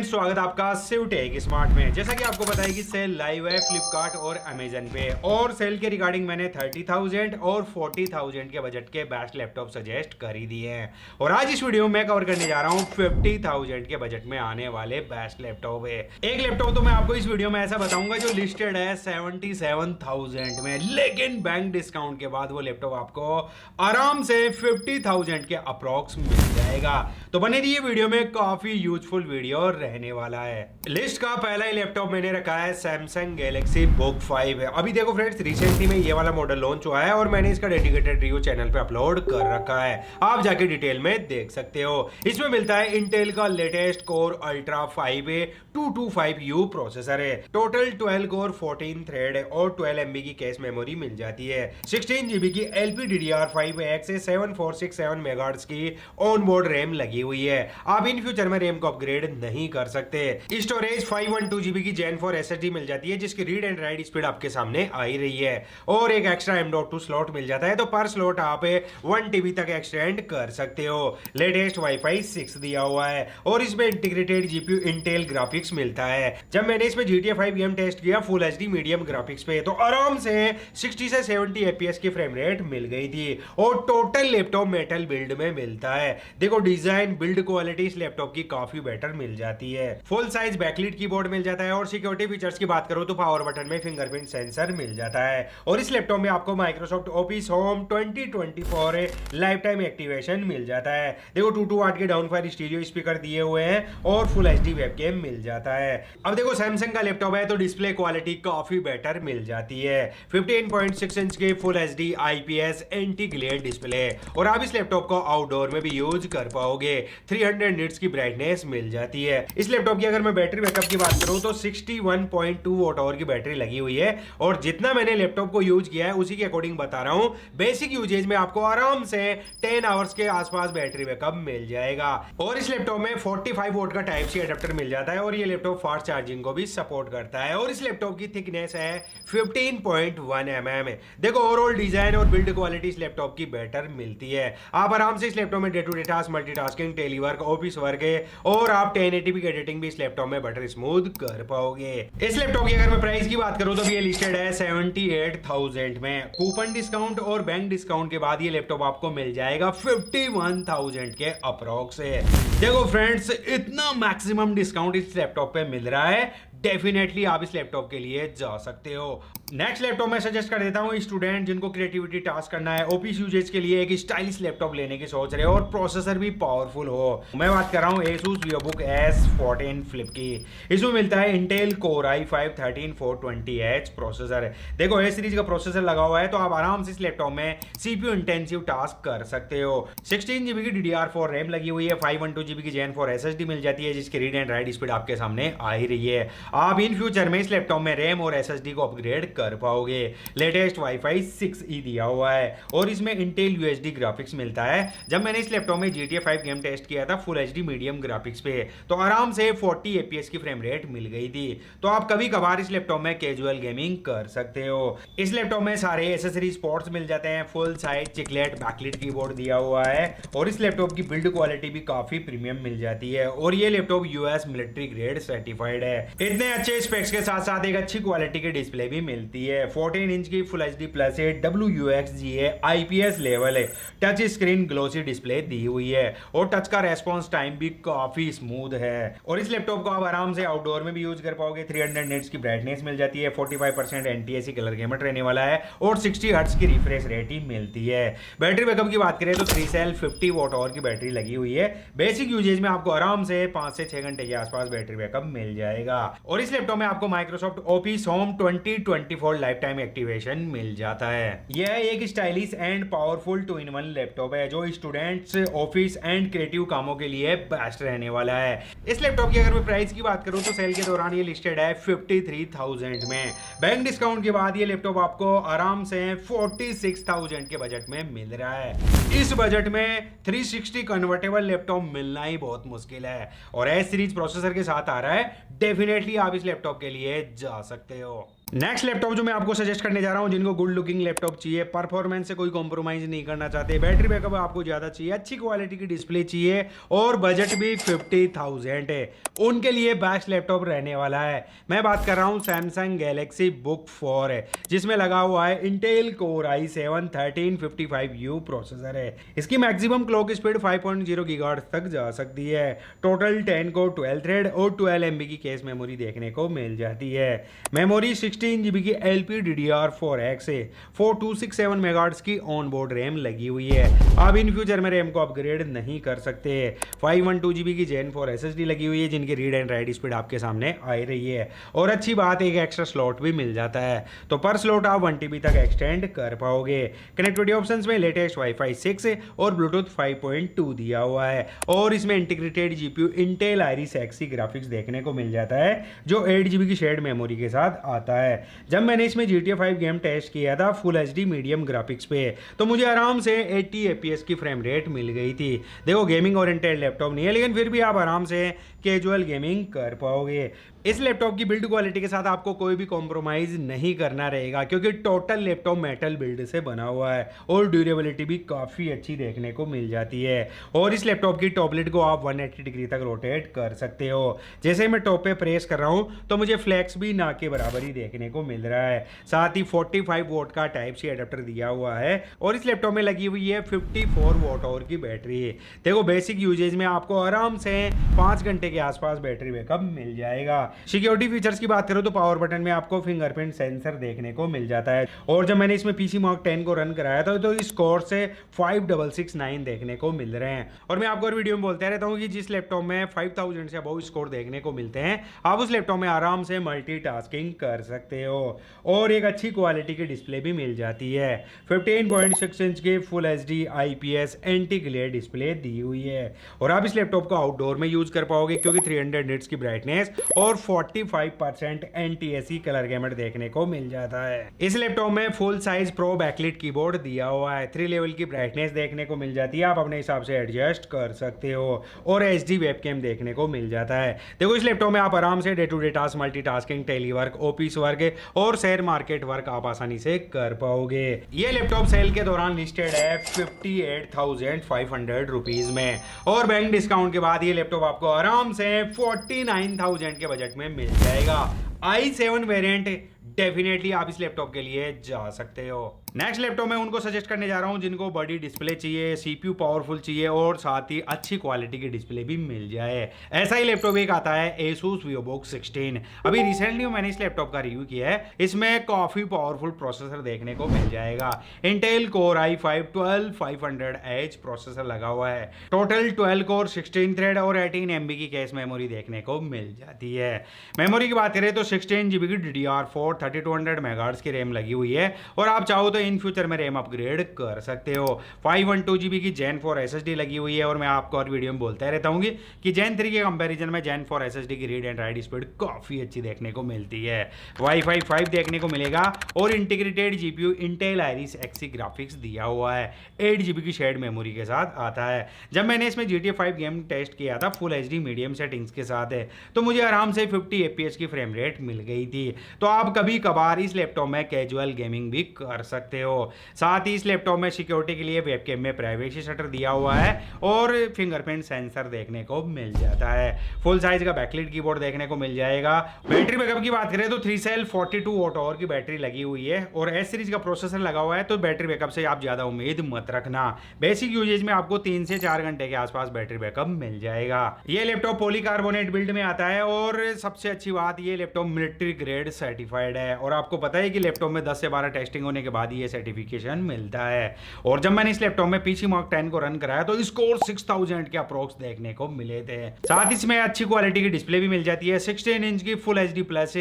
Friends, स्वागत है आपका सिवटेक स्मार्ट में। जैसा कि आपको पता है कि सेल लाइव है फ्लिपकार्ट और अमेजन पे, और सेल के रिगार्डिंग मैंने 30,000 और 40,000 के बजट के बेस्ट लैपटॉप सजेस्ट कर ही दिए हैं। और आज इस वीडियो में मैं कवर करने जा रहा हूँ 50,000 के बजट में आने वाले बेस्ट लैपटॉप है। एक लैपटॉप तो मैं आपको इस वीडियो में ऐसा बताऊंगा जो लिस्टेड है 77,000 में, लेकिन बैंक डिस्काउंट के बाद वो लैपटॉप आपको आराम से 50,000 के अप्रॉक्स मिल जाएगा। तो बने रहिए वीडियो में, काफी यूजफुल वीडियो रहने वाला है। लिस्ट का पहला ही लैपटॉप मैंने रखा है सैमसंग गैलेक्सी बुक 5 है। अभी देखो फ्रेंड्स, रिसेंटली में ये वाला मॉडल लॉन्च हुआ है और मैंने इसका डेडिकेटेड रिव्यू चैनल पे अपलोड कर रखा है, आप जाके डिटेल में देख सकते हो। इसमें मिलता है इंटेल का latest core ultra 5A 225U processor है। टोटल 12 कोर 14 थ्रेड और 12 MB की कैश मेमोरी मिल जाती है। 16 GB की LPDDR5X से 7467 मेगाहर्ट्ज की ऑन बोर्ड रैम लगी हुई है। आप इन फ्यूचर में रैम को अपग्रेड नहीं कर सकते। स्टोरेज 512 GB की Gen 4 SSD मिल जाती है, जिसकी रीड एंड राइट स्पीड आपके सामने आ ही रही है। और एक एक्स्ट्रा M.2 स्लॉट मिल जाता है, तो पर स्लॉट आप 1 TB तक एक्सटेंड कर सकते हो। लेटेस्ट Wi-Fi 6 दिया हुआ है और इसमें इंटीग्रेटेड GPU इंटेल ग्राफिक्स मिलता है। जब मैंने इसमें GTA 5 गेम टेस्ट किया फुल HD मीडियम ग्राफिक्स पे, तो आराम से 60 से 70 FPS की फ्रेम रेट मिल गई थी। और टोटल लैपटॉप मेटल बिल्ड में मिलता है। देखो, डिजाइन बिल्ड क्वालिटी इस लैपटॉप की काफी बेटर मिल जाती है। फुल साइज बैकलिट कीबोर्ड मिल जाता है और सिक्योरिटी फीचर्स की बात करूं तो पावर बटन में फिंगरप्रिंट सेंसर मिल जाता है। और इस लैपटॉप में आपको Microsoft Office Home 2024 lifetime activation मिल जाता है। देखो, 22 वाट के डाउनफायर स्टीरियो स्पीकर दिए हुए हैं और फुल HD वेबकैम मिल जाता है। अब देखो, सैमसंग का लैपटॉप है तो डिस्प्ले क्वालिटी काफी बेटर मिल जाती है। 15.6 इंच के full HD IPS anti glare display, और आप इस लैपटॉप को आउटडोर में भी यूज कर पाओगे। 300 निट्स की ब्राइटनेस मिल जाती है। इस लैपटॉप की अगर मैं बैटरी बैकअप की बात करूं तो 61.2 वॉट आवर की बैटरी लगी हुई है। और जितना मैंने लैपटॉप को यूज किया है उसी के अकॉर्डिंग बता रहा हूं। बेसिक यूजेज में आपको आराम से 10 आवर्स के आसपास बैटरी बैकअप मिल जाएगा। और इस लैपटॉप में 45 वोल्ट का टाइप सी अडेप्टर मिल जाता है और ये लैपटॉप फास्ट चार्जिंग को भी सपोर्ट करता है। और इस लैपटॉप की थिकनेस है 15.1 mm। देखो, ओवरऑल डिजाइन और बिल्ड क्वालिटी इस लैपटॉप की बेटर मिलती है। आप आराम से इस लैपटॉप में day to day task, multitasking, telework, office work और आप 1080p की एडिटिंग भी इस लैपटॉप में बटर स्मूथ कर पाओगे। इस लैपटॉप की अगर मैं प्राइस की बात करूं तो ये लिस्टेड है 78,000 में। कूपन डिस्काउंट और बैंक डिस्काउंट के बाद ये लैपटॉप आपको मिल जाएगा 51,000 के अप्रॉक्स है। देखो फ्रेंड्स, इतना मैक्सिमम डिस्काउंट इस लैपटॉप पे मिल रहा है, डेफिनेटली आप इस लैपटॉप के लिए जा सकते हो। नेक्स्ट लैपटॉप मैं सजेस्ट कर देता हूं स्टूडेंट जिनको क्रिएटिविटी टास्क करना है, ऑफिस यूजेज के लिए एक स्टाइलिश लैपटॉप लेने की सोच रहे हो और प्रोसेसर भी पावरफुल हो। मैं बात कर रहा हूं Asus VivoBook S14 Flip की। इसमें मिलता है Intel Core i5 13420H processor. देखो, A सीरीज का प्रोसेसर लगा हुआ है तो आप आराम से इस लैपटॉप में CPU इंटेंसिव टास्क कर सकते हो। 16 GB की DDR4 रैम लगी हुई है। 512 GB की Gen 4 SSD मिल जाती है, जिसकी रीड एंड राइट स्पीड आपके सामने आ ही रही है। आप इन फ्यूचर में इस लैपटॉप में रैम और SSD को अपग्रेड कर पाओगे। लेटेस्ट Wi-Fi 6E दिया हुआ है और इसमें इंटेल UHD ग्राफिक्स मिलता है। जब मैंने इस लैपटॉप में GTA 5 गेम टेस्ट किया था फुल HD मीडियम ग्राफिक्स पे, तो आराम से 40 FPS की फ्रेम रेट मिल गई थी। तो आप कभी कभार इस लैपटॉप में कैजुअल गेमिंग कर सकते हो। इस लैपटॉप में सारे एसेसरीज पोर्ट्स मिल जाते हैं। Full size chiclet backlit keyboard दिया हुआ है और इस लैपटॉप की बिल्ड क्वालिटी भी काफी प्रीमियम मिल जाती है। और ये laptop US military grade certified है। इतने अच्छे स्पेक्स के साथ साथ एक अच्छी क्वालिटी की डिस्प्ले भी मिलती है। 14 इंच की full HD plus WUXGA IPS level है। टच स्क्रीन ग्लोसी डिस्प्ले दी हुई है और टच का रेस्पॉन्स टाइम भी काफी स्मूथ है। और इस लैपटॉप को आप आराम से आउटडोर में भी यूज कर पाओगे। 300 निट्स की ब्राइटनेस मिल जाती है। 45% NTSC कलर गेमर रहने वाला है और 60 हर्ट्ज की रिफ्रेश रेट ही मिलती है। बैटरी बैकअप की बात करें तो 3 सेल 50 वॉट आवर की बैटरी लगी हुई है। बेसिक यूजेज में आपको आराम से 5 से 6 घंटे के आसपास बैटरी बैकअप मिल जाएगा। और इस लैपटॉप में आपको Microsoft Office Home 2024 lifetime activation मिल जाता है। यह एक stylish and powerful 2-in-1 laptop है जो स्टूडेंट्स, ऑफिस एंड क्रिएटिव कामों के लिए बेस्ट रहने वाला है। इस लैपटॉप की अगर मैं प्राइस की बात करूं तो सेल के दौरान ये लिस्टेड है 53,000 में। बैंक डिस्काउंट के बाद ये लैपटॉप आपको आराम से 46,000 के बजट में मिल रहा है। इस बजट में 360 कन्वर्टेबल लैपटॉप मिलना ही बहुत मुश्किल है और S सीरीज प्रोसेसर के साथ आ रहा है। डेफिनेटली आप इस लैपटॉप के लिए जा सकते हो। नेक्स्ट लैपटॉप जो मैं आपको सजेस्ट करने जा रहा हूँ, जिनको गुड लुकिंग लैपटॉप चाहिए, परफॉर्मेंस से कोई कॉम्प्रोमाइज नहीं करना चाहते, बैटरी बैकअप आपको ज़्यादा चाहिए, अच्छी क्वालिटी की डिस्प्ले चाहिए और बजट भी 50,000 है, उनके लिए बेस्ट लैपटॉप रहने वाला है। मैं बात कर रहा हूँ सैमसंग गैलेक्सी बुक 4 है, जिसमें लगा हुआ है Intel core i7 1355U processor है। इसकी मैक्सिमम क्लॉक स्पीड 5.0 गीगाहर्ट्ज तक जा सकती है। टोटल 10 कोर 12 थ्रेड और 12 MB की केस मेमोरी देखने को मिल जाती है। मेमोरी 16 GB की LPDDR4X है। 4267 मेगाहर्ट्ज की ऑन बोर्ड रैम लगी हुई है। आप इन फ्यूचर में रैम को अपग्रेड नहीं कर सकते। 512 GB की Gen 4 SSD लगी हुई है, जिनकी रीड एंड राइट स्पीड आपके सामने आ रही है। और अच्छी बात, एक एक्स्ट्रा स्लॉट भी मिल जाता है, तो पर स्लॉट आप 1 TB तक एक्सटेंड कर पाओगे। कनेक्टिविटी ऑप्शंस में लेटेस्ट वाईफाई 6 और ब्लूटूथ 5.2 दिया हुआ है, और इसमें integrated GPU Intel Iris Xe graphics देखने को मिल जाता है, जो 8 GB की शेयर्ड मेमोरी के साथ आता है। जब मैंने इसमें GTA 5 गेम टेस्ट किया था फुल HD मीडियम ग्राफिक्स पे, तो मुझे आराम से 80 FPS की फ्रेम रेट मिल गई थी। देखो, गेमिंग ओरिएंटेड लैपटॉप नहीं है, लेकिन फिर भी आप आराम से कैजुअल गेमिंग कर पाओगे। इस लैपटॉप की बिल्ड क्वालिटी के साथ आपको कोई भी कॉम्प्रोमाइज नहीं करना रहेगा, क्योंकि टोटल लैपटॉप मेटल बिल्ड से बना हुआ है और ड्यूरेबिलिटी भी काफ़ी अच्छी देखने को मिल जाती है। और इस लैपटॉप की टॉप लिड को आप 180 डिग्री तक रोटेट कर सकते हो। जैसे मैं टॉप पे प्रेस कर रहा हूँ तो मुझे फ्लैक्स भी ना के बराबर ही देखने को मिल रहा है। साथ ही 45 वोट का टाइप सी एडाप्टर दिया हुआ है, और इस लैपटॉप में लगी हुई है 54 वॉट आवर की बैटरी। देखो, बेसिक यूजेज में आपको आराम से 5 घंटे के आसपास बैटरी बैकअप मिल जाएगा। सिक्योरिटी फीचर्स की बात करो तो पावर बटन में आपको फिंगरप्रिंट सेंसर देखने को मिल जाता है, और जब मैंने इसमें PC Mark 10 को रन कराया था तो स्कोर से 5669 देखने को मिल रहे हैं। और मैं आपको वीडियो में बोलते रहता हूँ कि जिस लैपटॉप में 5000 से अबव स्कोर देखने को मिलते हैं, आप उस लैपटॉप में आराम से मल्टीटास्किंग कर सकते हो, और एक अच्छी क्वालिटी की डिस्प्ले भी मिल जाती है। 15.6 इंच की full HD IPS anti glare display दी हुई है, और आप इस लैपटॉप को आउटडोर में यूज कर पाओगे, क्योंकि 300 निट्स की ब्राइटनेस और 45% NTSC कलर गैमेट देखने को मिल जाता है। इस लैपटॉप में full size pro backlit keyboard दिया हुआ है। 3 लेवल की ब्राइटनेस देखने को मिल जाती है, आप अपने हिसाब से एडजस्ट कर सकते हो, और HD वेबकैम देखने को मिल जाता है। देखो, इस लैपटॉप में आप आराम से day to day task, multitasking, telework, office work और शेयर मार्केट वर्क आप आसानी से कर पाओगे। ये लैपटॉप सेल के दौरान लिस्टेड है 58,500 रुपीज में, और बैंक डिस्काउंट के बाद ये लैपटॉप आपको आराम से 49,000 के बजट में मिल जाएगा। i7 वेरिएंट डेफिनेटली आप इस लैपटॉप के लिए जा सकते हो। नेक्स्ट लैपटॉप में उनको सजेस्ट करने जा रहा हूं जिनको बड़ी डिस्प्ले चाहिए, CPU पावरफुल चाहिए, और साथ ही अच्छी क्वालिटी की डिस्प्ले भी मिल जाए। ऐसा ही लैपटॉप एक आता है Asus VivoBook 16। अभी रिसेंटली मैंने इस लैपटॉप का रिव्यू किया है। इसमें काफी पावरफुल प्रोसेसर देखने को मिल जाएगा। Intel core i5 12500H processor लगा हुआ है। टोटल 12 कोर 16 थ्रेड और 18 MB की कैश मेमोरी देखने को मिल जाती है। मेमोरी की बात करें तो 16 GB की DDR4 3200 मेगाहर्ट्ज की रैम लगी हुई है, और आप चाहो तो इन फ्यूचर में रैम अपग्रेड कर सकते हो। 512 GB की Gen 4 SSD लगी हुई है, और मैं आपको और वीडियो में बोलता रहता हूँ कि Gen 3 के कंपैरिजन में Gen 4 SSD की रीड एंड राइट स्पीड काफ़ी अच्छी देखने को मिलती है। वाईफाई 5 देखने को मिलेगा, और integrated GPU Intel Iris Xe graphics दिया हुआ है। 8 GB की शेयर्ड मेमोरी के साथ आता है। जब मैंने इसमें GTA 5 गेम टेस्ट किया था फुल HD मीडियम सेटिंग्स के साथ है, तो मुझे आराम से 50 FPS की फ्रेम रेट मिल गई थी। तो आप कभी कभार इस लैपटॉप में कैजुअल गेमिंग भी कर सकते हो। साथ ही इस लैपटॉप में सिक्योरिटी के लिए वेबकैम में प्राइवेसी शटर दिया हुआ है, और फिंगरप्रिंट सेंसर देखने को मिल जाता है। फुल साइज का बैकलिट कीबोर्ड देखने को मिल जाएगा। बैटरी बैकअप की बात करें तो 3 सेल 42 वॉट आवर की बैटरी लगी हुई है, और S सीरीज का प्रोसेसर लगा हुआ है, तो बैटरी बैकअप से आप ज्यादा उम्मीद मत रखना। बेसिक यूजेज में आपको 3 से 4 घंटे के आसपास बैटरी बैकअप मिल जाएगा। ये लैपटॉप पॉलीकार्बोनेट बिल्ड में आता है, और सबसे अच्छी बात, ये लैपटॉप मिलिट्री ग्रेड सर्टिफाइड है, और आपको पता है कि लैपटॉप में 10 से 12 टेस्टिंग होने के बाद ये सर्टिफिकेशन मिलता है। और जब मैंने इस लैपटॉप में PC Mark 10 को रन कराया तो स्कोर 6000 के अप्रोक्स देखने को मिले थे। साथ ही इसमें अच्छी क्वालिटी की डिस्प्ले भी मिल जाती है। 16 इंच की full HD plus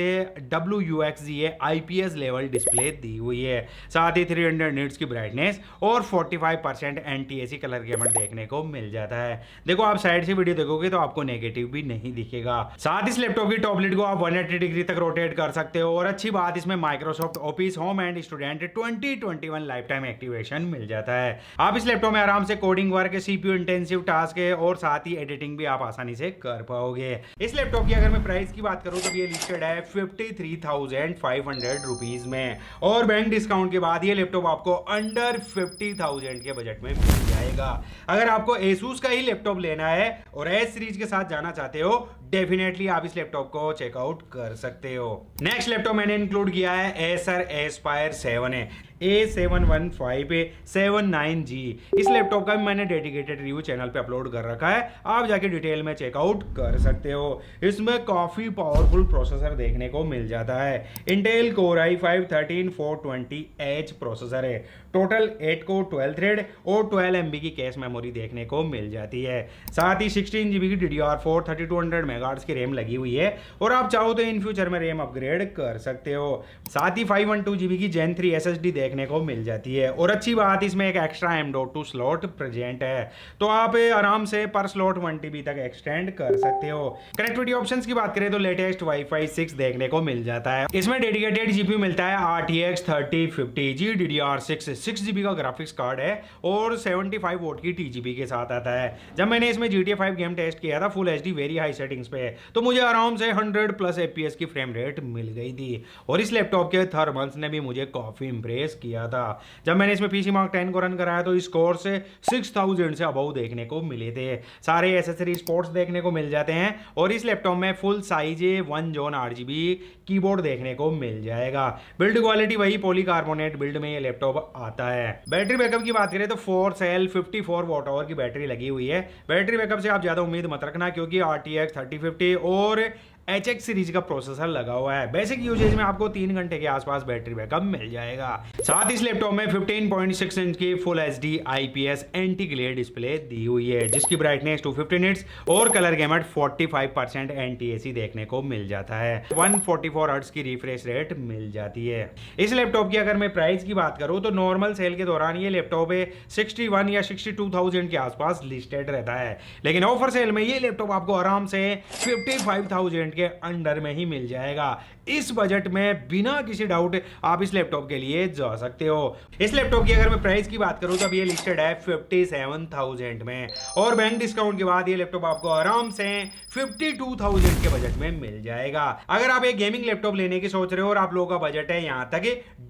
WUXGA IPS level display दी हुई है। साथ ही 300 निट्स की ब्राइटनेस और 45% NTSC कलर गैमेट देखने को मिल जाता है। देखो, आप साइड से वीडियो देखोगे तो आपको नेगेटिव भी नहीं दिखेगा। साथ इस लैपटॉप की टॉप लिड को आप 180 डिग्री तक रोटेट कर सकते हो, और अच्छी बात, इसमें Microsoft Office Home and student 20 T21 lifetime activation मिल जाता है। आप इस लैपटॉप में आराम से coding work, CPU intensive task है और साथ ही एडिटिंग भी आप आसानी से कर पाओगे। इस लैपटॉप की अगर मैं प्राइस की बात करूं तो ये लिस्टेड है 53,500 रुपीज में, और बैंक डिस्काउंट के बाद ये लैपटॉप आपको अंडर 50,000 के बजट में मिल जाएगा। अगर आपको Asus का ही लैपटॉप लेना है और एस सीरीज के साथ जाना चाहते हो, डेफिनेटली आप इस लैपटॉप को चेकआउट कर सकते हो। नेक्स्ट लैपटॉप मैंने इंक्लूड किया है Acer Aspire 7 है, A71579G। इस लैपटॉप का भी मैंने डेडिकेटेड रिव्यू चैनल पे अपलोड कर रखा है, आप जाके डिटेल में चेकआउट कर सकते हो। इसमें काफी पावरफुल प्रोसेसर देखने को मिल जाता है। Intel Core i5 13420H processor है। टोटल 8 कोर 12 थ्रेड और 12 MB की कैश मेमोरी देखने को मिल जाती है। साथ ही 16 GB की DDR4 3200 मेगाहर्ट्ज की रैम लगी हुई है, और आप चाहो तो इन फ्यूचर में रैम अपग्रेड कर सकते हो। साथ ही 512 GB की Gen 3 SSD देखने को मिल जाती है, और अच्छी बात इसमें एक एक्स्ट्रा M.2 स्लॉट प्रेजेंट है, तो आप आराम से पर स्लॉट 1 TB तक एक्सटेंड कर सकते हो। कनेक्टिविटी ऑप्शंस की बात करें तो लेटेस्ट Wi-Fi 6 देखने को मिल जाता है। इसमें डेडिकेटेड GPU मिलता है RTX 3050G DDR6 6 GB का ग्राफिक्स कार्ड है, और 75 वोट की TGP के साथ आता है। जब मैंने इसमें GTA 5 गेम टेस्ट किया था full HD very high settings पे, तो मुझे आराम से 100+ FPS की फ्रेम रेट मिल गई थी, और इस लैपटॉप के थर्मल्स ने भी मुझे काफी इंप्रेस किया था। जब मैंने इसमें PC Mark 10 को रन कराया तो स्कोर से 6000 से अबव देखने को मिले थे। सारे एसेसरी स्पोर्ट्स देखने को मिल जाते हैं, और इस लैपटॉप में full size 1 zone RGB keyboard देखने को मिल जाएगा। बिल्ड क्वालिटी वही पॉलीकार्बोनेट बिल्ड में ये लैपटॉप आता है। बैटरी बैकअप की बात करें तो 4 सेल 54 वॉट आवर की बैटरी लगी हुई है। बैटरी बैकअप से आप ज्यादा उम्मीद मत रखना, क्योंकि RTX 3050 और HX सीरीज का प्रोसेसर लगा हुआ है। बेसिक यूजेज में आपको 3 घंटे के आसपास बैटरी बैकअप मिल जाएगा। साथ ही इस लैपटॉप में 15.6 इंच की full HD IPS anti glare display दी हुई है, जिसकी ब्राइटनेस 250 निट्स और कलर गैमट 45% NTSC देखने को मिल जाता है। 144 हर्ट्ज की रिफ्रेश रेट मिल जाती है। इस लैपटॉप की अगर मैं प्राइस की बात करूं तो नॉर्मल सेल के दौरान ये लैपटॉप 61 या 62,000 के आसपास लिस्टेड रहता है, लेकिन ऑफर सेल में ये लैपटॉप आपको आराम से 55,000 के अंडर में ही मिल जाएगा। इस बजट में बिना किसी डाउट आप इस लैपटॉप के लिए जा सकते हो। इस लैपटॉप की अगर मैं प्राइस की बात करूं तो अब ये लिस्टेड है 57,000 में, और बैंक डिस्काउंट के बाद ये लैपटॉप आपको आराम से 52,000 के बजट में मिल जाएगा। अगर आप एक गेमिंग लैपटॉप लेने की सोच रहे हो और आप लोगों का बजट है यहां तक,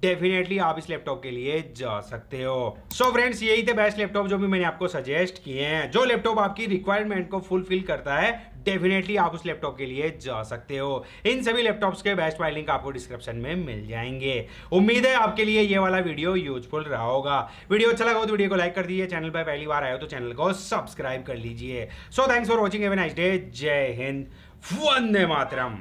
डेफिनेटली आप इस लैपटॉप के लिए जा सकते हो। सो फ्रेंड्स, यही थे बेस्ट लैपटॉप जो भी मैंने आपको सजेस्ट किए हैं। जो लैपटॉप आपकी रिक्वायरमेंट को फुलफिल करता है, डेफिनेटली आप उस लैपटॉप के लिए जा सकते हो। इन सभी लैपटॉप्स के बेस्ट बाय लिंक आपको डिस्क्रिप्शन में मिल जाएंगे। उम्मीद है आपके लिए ये वाला वीडियो यूजफुल रहा होगा। वीडियो अच्छा लगा तो वीडियो को लाइक कर दीजिए, चैनल पर पहली बार आए हो तो चैनल को सब्सक्राइब कर लीजिए। So thanks for watching, have a nice day. जय हिंद, वंदे मातरम।